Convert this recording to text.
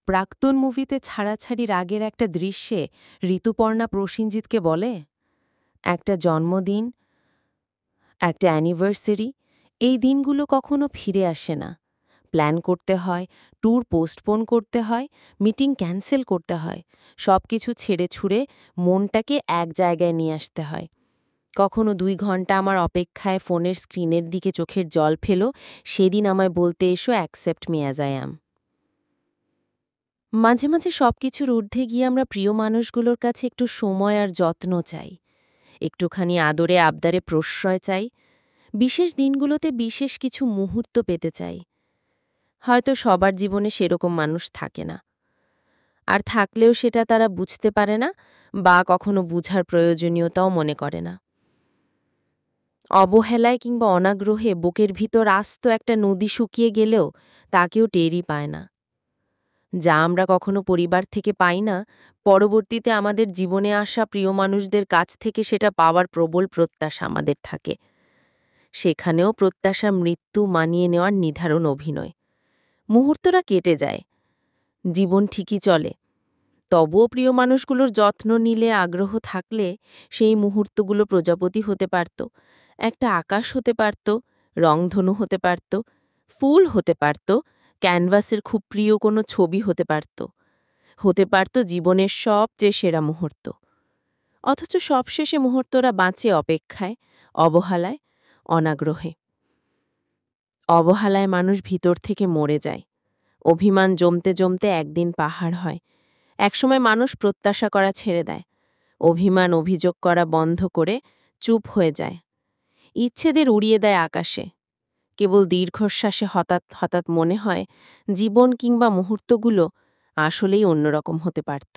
প্রাক্তন মুভিতে ছাড়াছাড়ির আগের একটা দৃশ্যে ঋতুপর্ণা প্রসেনজিৎকে বলে, একটা জন্মদিন, একটা অ্যানিভার্সারি, এই দিনগুলো কখনো ফিরে আসে না। প্ল্যান করতে হয়, ট্যুর পোস্টপোন করতে হয়, মিটিং ক্যান্সেল করতে হয়, সব কিছু ছেড়ে ছুড়ে মনটাকে এক জায়গায় নিয়ে আসতে হয়। কখনো 2 ঘন্টা আমার অপেক্ষায় ফোনের স্ক্রিনের দিকে চোখের জল ফেলো, সেদিন আমায় বলতে এসো accept me as I am. মাঝে মাঝে সবকিছুর ঊর্ধ্বে গিয়ে আমরা প্রিয় মানুষগুলোর কাছে একটু সময় আর যত্ন চাই, একটুখানি আদরে আবদারে প্রশ্রয় চাই, বিশেষ দিনগুলোতে বিশেষ কিছু মুহূর্ত পেতে চাই। হয়তো সবার জীবনে সেরকম মানুষ থাকে না, আর থাকলেও সেটা তারা বুঝতে পারে না বা কখনো বুঝার প্রয়োজনীয়তাও মনে করে না। অবহেলায় কিংবা অনাগ্রহে বুকের ভিতর আস্ত একটা নদী শুকিয়ে গেলেও তা কেউ টেরই পায় না। যা আমরা কখনো পরিবার থেকে পাই না, পরবর্তীতে আমাদের জীবনে আসা প্রিয় মানুষদের কাছ থেকে সেটা পাওয়ার প্রবল প্রত্যাশা আমাদের থাকে। সেখানেও প্রত্যাশা মৃত্যু মানিয়ে নেওয়ার নির্ধারণ অভিনয়। মুহূর্তটা কেটে যায়, জীবন ঠিকই চলে, তবুও প্রিয় মানুষগুলোর যত্ন নিলে, আগ্রহ থাকলে সেই মুহূর্তগুলো প্রজাপতি হতে পারত, একটা আকাশ হতে পারত, রংধনু হতে পারত, ফুল হতে পারত, ক্যানভাসের খুব প্রিয় কোনো ছবি হতে পারত, হতে পারত জীবনের সবচেয়ে সেরা মুহূর্ত। অথচ সবশেষে মুহূর্তরা বাঁচে অপেক্ষায়, অবহেলায়, অনাগ্রহে। অবহেলায় মানুষ ভিতর থেকে মরে যায়। অভিমান জমতে জমতে একদিন পাহাড় হয়। একসময় মানুষ প্রত্যাশা করা ছেড়ে দেয়, অভিমান অভিযোগ করা বন্ধ করে চুপ হয়ে যায়, ইচ্ছেদের উড়িয়ে দেয় আকাশে। কেবল দীর্ঘশ্বাসে হঠাৎ হঠাৎ মনে হয় জীবন কিংবা মুহূর্তগুলো আসলেই অন্যরকম হতে পারত।